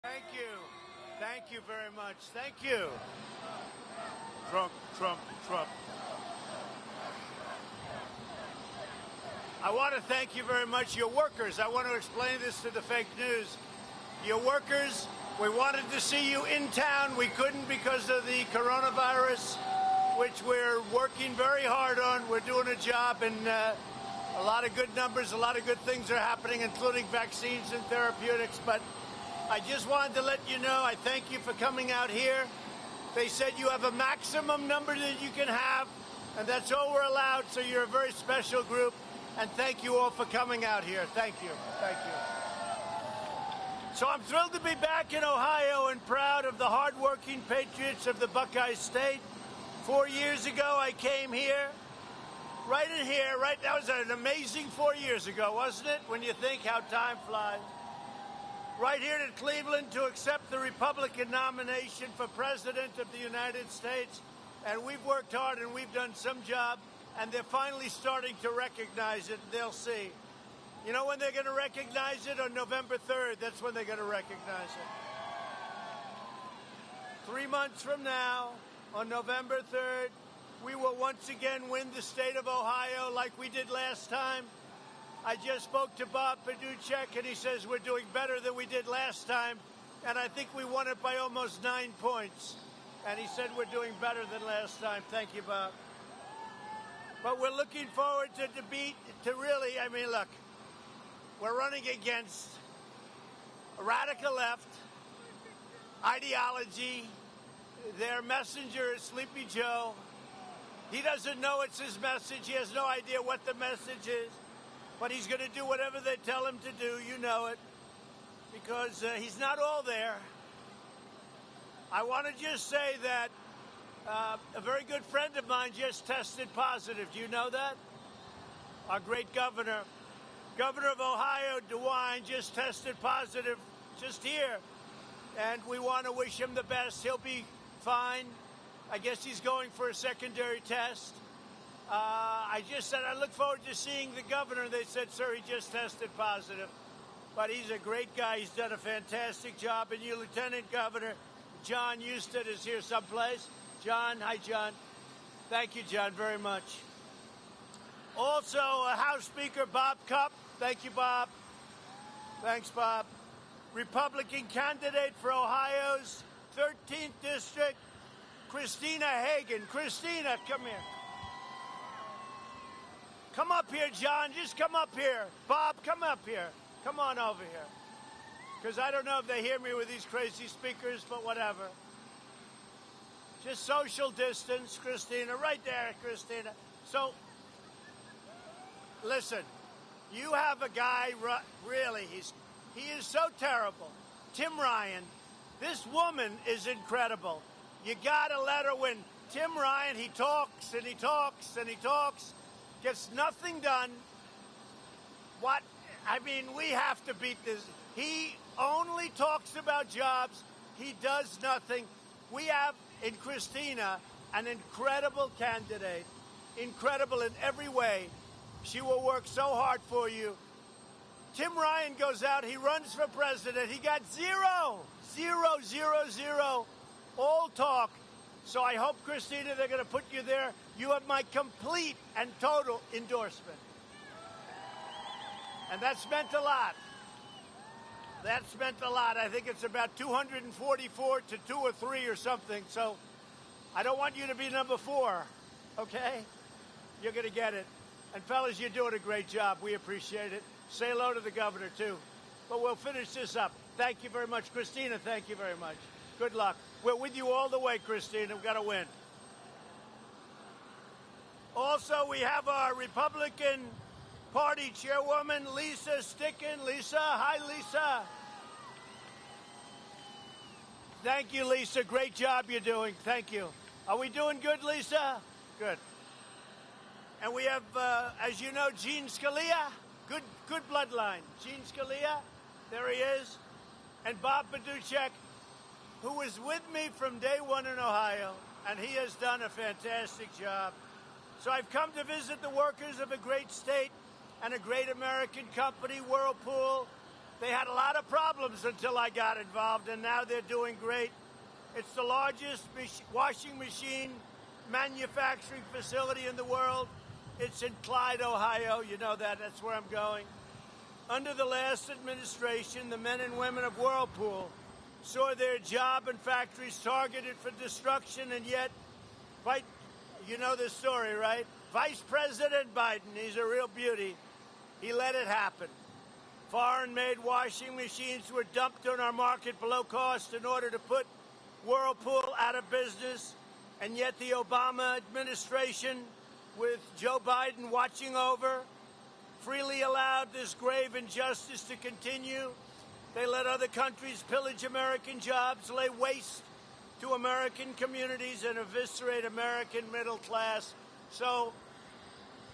Thank you. Thank you very much. Thank you. Trump, Trump, Trump. I want to thank you very much, your workers. I want to explain this to the fake news. Your workers, we wanted to see you in town. We couldn't because of the coronavirus, which we're working very hard on. We're doing a job, and a lot of good numbers, a lot of good things are happening, including vaccines and therapeutics. But I just wanted to let you know, I thank you for coming out here. They said you have a maximum number that you can have, and that's all we're allowed, so you're a very special group. And thank you all for coming out here. Thank you. Thank you. So I'm thrilled to be back in Ohio and proud of the hardworking patriots of the Buckeye State. 4 years ago, I came here, right in here, right. That was an amazing 4 years ago, wasn't it? When you think how time flies. Right here to Cleveland to accept the Republican nomination for President of the United States. And we've worked hard and we've done some job. And they're finally starting to recognize it. They'll see. You know when they're going to recognize it? On November 3rd. That's when they're going to recognize it. 3 months from now, on November 3rd, we will once again win the state of Ohio like we did last time. I just spoke to Bob Paduchek, and he says we're doing better than we did last time. And I think we won it by almost 9 points. And he said we're doing better than last time. Thank you, Bob. But we're looking forward to debate, look, we're running against a radical left ideology. Their messenger is Sleepy Joe. He doesn't know it's his message. He has no idea what the message is. But he's going to do whatever they tell him to do. You know it. Because he's not all there. I want to just say that a very good friend of mine just tested positive. Do you know that? Our great governor of Ohio, DeWine, just tested positive just here. And we want to wish him the best. He'll be fine. I guess he's going for a secondary test. I just said I look forward to seeing the governor. They said, sir, he just tested positive. But he's a great guy. He's done a fantastic job. And your Lieutenant Governor, John Husted, is here someplace. John, hi, John. Thank you, John, very much. Also, House Speaker Bob Cupp. Thank you, Bob. Thanks, Bob. Republican candidate for Ohio's 13th District, Christina Hagan. Christina, come here. Come up here, John. Just come up here. Bob, come up here. Come on over here. Because I don't know if they hear me with these crazy speakers, but whatever. Just social distance, Christina. Right there, Christina. So, listen, you have a guy, really, he is so terrible. Tim Ryan, this woman is incredible. You got to let her win. Tim Ryan, he talks and he talks and he talks, gets nothing done. We have to beat this. He only talks about jobs. He does nothing. We have in Christina an incredible candidate, incredible in every way. She will work so hard for you. Tim Ryan goes out, he runs for president. He got zero, all talk. So I hope, Christina, they're going to put you there. You have my complete and total endorsement. And that's meant a lot. That's meant a lot. I think it's about 244 to 2 or 3 or something. So I don't want you to be number 4, okay? You're going to get it. And fellas, you're doing a great job. We appreciate it. Say hello to the governor, too. But we'll finish this up. Thank you very much. Christina, thank you very much. Good luck. We're with you all the way, Christina. We've got to win. Also, we have our Republican Party Chairwoman, Lisa Sticken. Lisa, hi, Lisa. Thank you, Lisa. Great job you're doing. Thank you. Are we doing good, Lisa? Good. And we have, as you know, Gene Scalia. Good bloodline. Gene Scalia, there he is. And Bob Paduchek, who was with me from day one in Ohio, and he has done a fantastic job. So I've come to visit the workers of a great state and a great American company, Whirlpool. They had a lot of problems until I got involved, and now they're doing great. It's the largest washing machine manufacturing facility in the world. It's in Clyde, Ohio. You know that. That's where I'm going. Under the last administration, the men and women of Whirlpool saw their job and factories targeted for destruction, and yet, you know the story, right? Vice President Biden, he's a real beauty. He let it happen. Foreign-made washing machines were dumped on our market below cost in order to put Whirlpool out of business, and yet the Obama administration, with Joe Biden watching over, freely allowed this grave injustice to continue. They let other countries pillage American jobs, lay waste to American communities, and eviscerate American middle class. So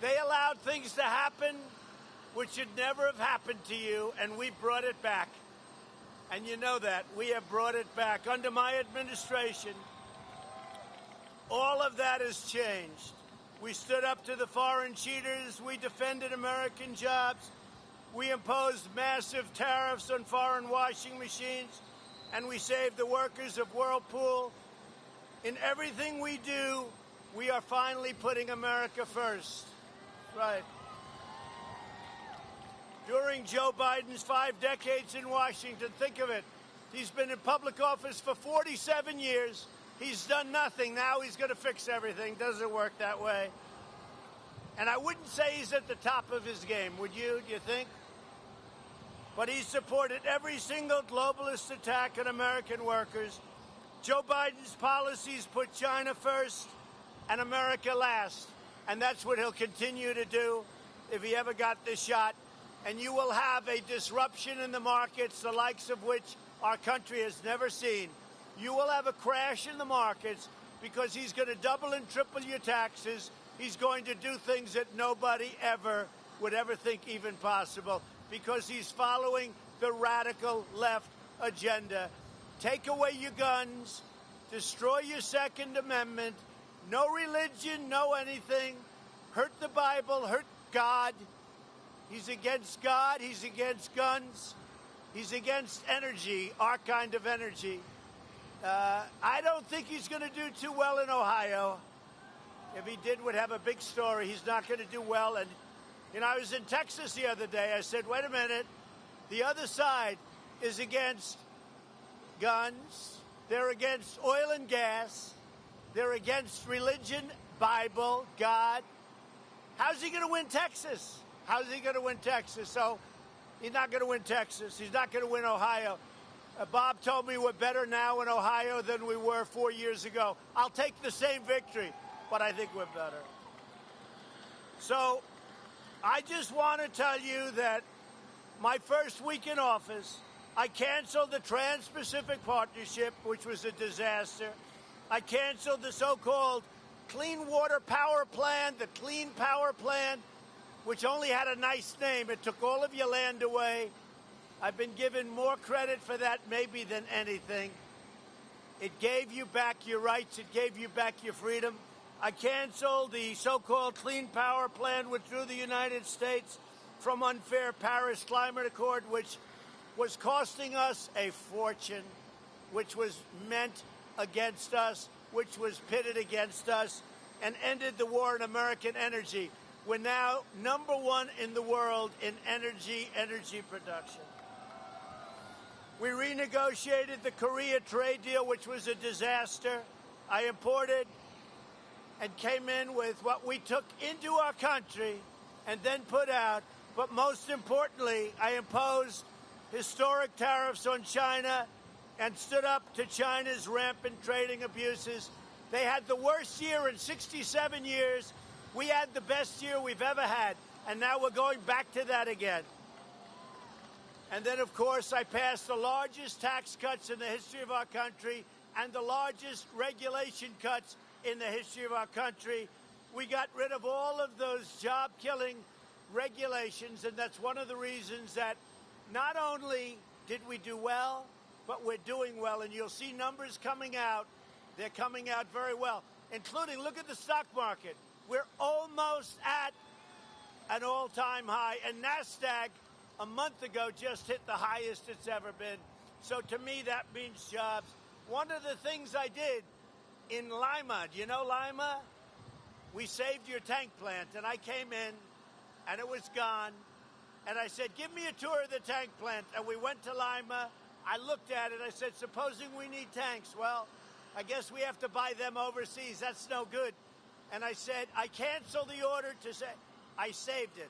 they allowed things to happen which should never have happened to you, and we brought it back. And you know that. We have brought it back. Under my administration, all of that has changed. We stood up to the foreign cheaters. We defended American jobs. We imposed massive tariffs on foreign washing machines, and we saved the workers of Whirlpool. In everything we do, we are finally putting America first. Right. During Joe Biden's 5 decades in Washington, think of it, he's been in public office for 47 years. He's done nothing. Now he's going to fix everything. Doesn't work that way. And I wouldn't say he's at the top of his game, would you? Do you think? But he supported every single globalist attack on American workers. Joe Biden's policies put China first and America last. And that's what he'll continue to do if he ever got this shot. And you will have a disruption in the markets, the likes of which our country has never seen. You will have a crash in the markets because he's going to double and triple your taxes. He's going to do things that nobody ever would ever think even possible because he's following the radical left agenda. Take away your guns, destroy your Second Amendment, no religion, no anything, hurt the Bible, hurt God. He's against God, he's against guns, he's against energy, our kind of energy. I don't think he's going to do too well in Ohio. If he did, would have a big story. He's not going to do well. And, you know, I was in Texas the other day. I said, wait a minute. The other side is against guns. They're against oil and gas. They're against religion, Bible, God. How's he going to win Texas? How's he going to win Texas? So he's not going to win Texas. He's not going to win Ohio. Bob told me we're better now in Ohio than we were 4 years ago. I'll take the same victory, but I think we're better. So I just want to tell you that my first week in office, I canceled the Trans-Pacific Partnership, which was a disaster. I canceled the so-called Clean Water Power Plan, the Clean Power Plan, which only had a nice name. It took all of your land away. I've been given more credit for that maybe than anything. It gave you back your rights. It gave you back your freedom. I canceled the so-called Clean Power Plan, withdrew the United States from unfair Paris Climate Accord, which was costing us a fortune, which was meant against us, which was pitted against us, and ended the war on American energy. We're now #1 in the world in energy production. We renegotiated the Korea trade deal, which was a disaster. I imported and came in with what we took into our country and then put out. But most importantly, I imposed historic tariffs on China and stood up to China's rampant trading abuses. They had the worst year in 67 years. We had the best year we've ever had, and now we're going back to that again. And then, of course, I passed the largest tax cuts in the history of our country and the largest regulation cuts in the history of our country. We got rid of all of those job-killing regulations, and that's one of the reasons that not only did we do well, but we're doing well. And you'll see numbers coming out. They're coming out very well, including, look at the stock market. We're almost at an all-time high, and NASDAQ a month ago just hit the highest it's ever been. So to me, that means jobs. One of the things I did in Lima, do you know Lima? We saved your tank plant, and I came in, and it was gone. And I said, give me a tour of the tank plant. And we went to Lima. I looked at it. I said, supposing we need tanks. Well, I guess we have to buy them overseas. That's no good. And I said, I canceled the order to say, I saved it.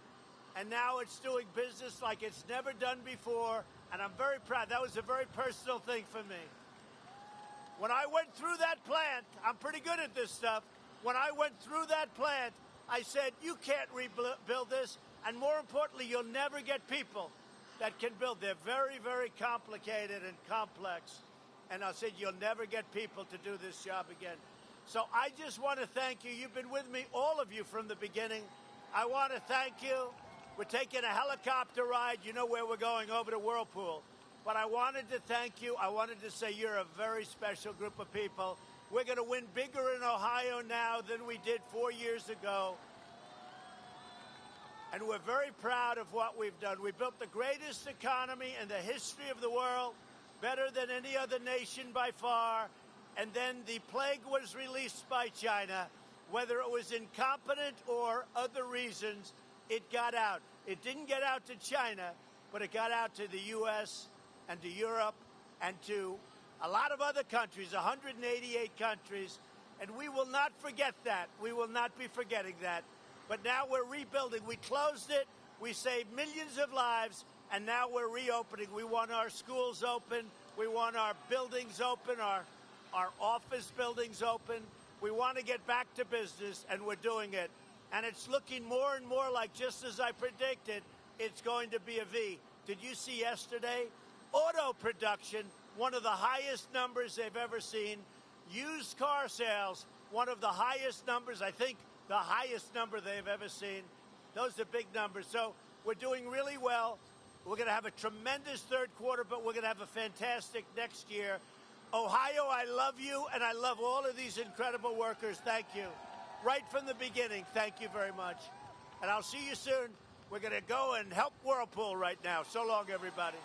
And now it's doing business like it's never done before. And I'm very proud. That was a very personal thing for me. When I went through that plant, I'm pretty good at this stuff. When I went through that plant, I said, you can't rebuild this. And more importantly, you'll never get people that can build. They're very, very complicated and complex. And I said, you'll never get people to do this job again. So I just want to thank you. You've been with me, all of you, from the beginning. I want to thank you. We're taking a helicopter ride. You know where we're going, over to Whirlpool. But I wanted to thank you. I wanted to say you're a very special group of people. We're going to win bigger in Ohio now than we did 4 years ago. And we're very proud of what we've done. We built the greatest economy in the history of the world, better than any other nation by far. And then the plague was released by China. Whether it was incompetent or other reasons, it got out. It didn't get out to China, but it got out to the U.S. and to Europe and to a lot of other countries, 188 countries. And we will not forget that. We will not be forgetting that. But now we're rebuilding. We closed it. We saved millions of lives. And now we're reopening. We want our schools open. We want our buildings open, our office buildings open. We want to get back to business, and we're doing it. And it's looking more and more like, just as I predicted, it's going to be a V. Did you see yesterday? Auto production, one of the highest numbers they've ever seen. Used car sales, one of the highest numbers, I think the highest number they've ever seen. Those are big numbers. So we're doing really well. We're going to have a tremendous third quarter, but we're going to have a fantastic next year. Ohio, I love you, and I love all of these incredible workers. Thank you. Right from the beginning, thank you very much. And I'll see you soon. We're going to go and help Whirlpool right now. So long, everybody.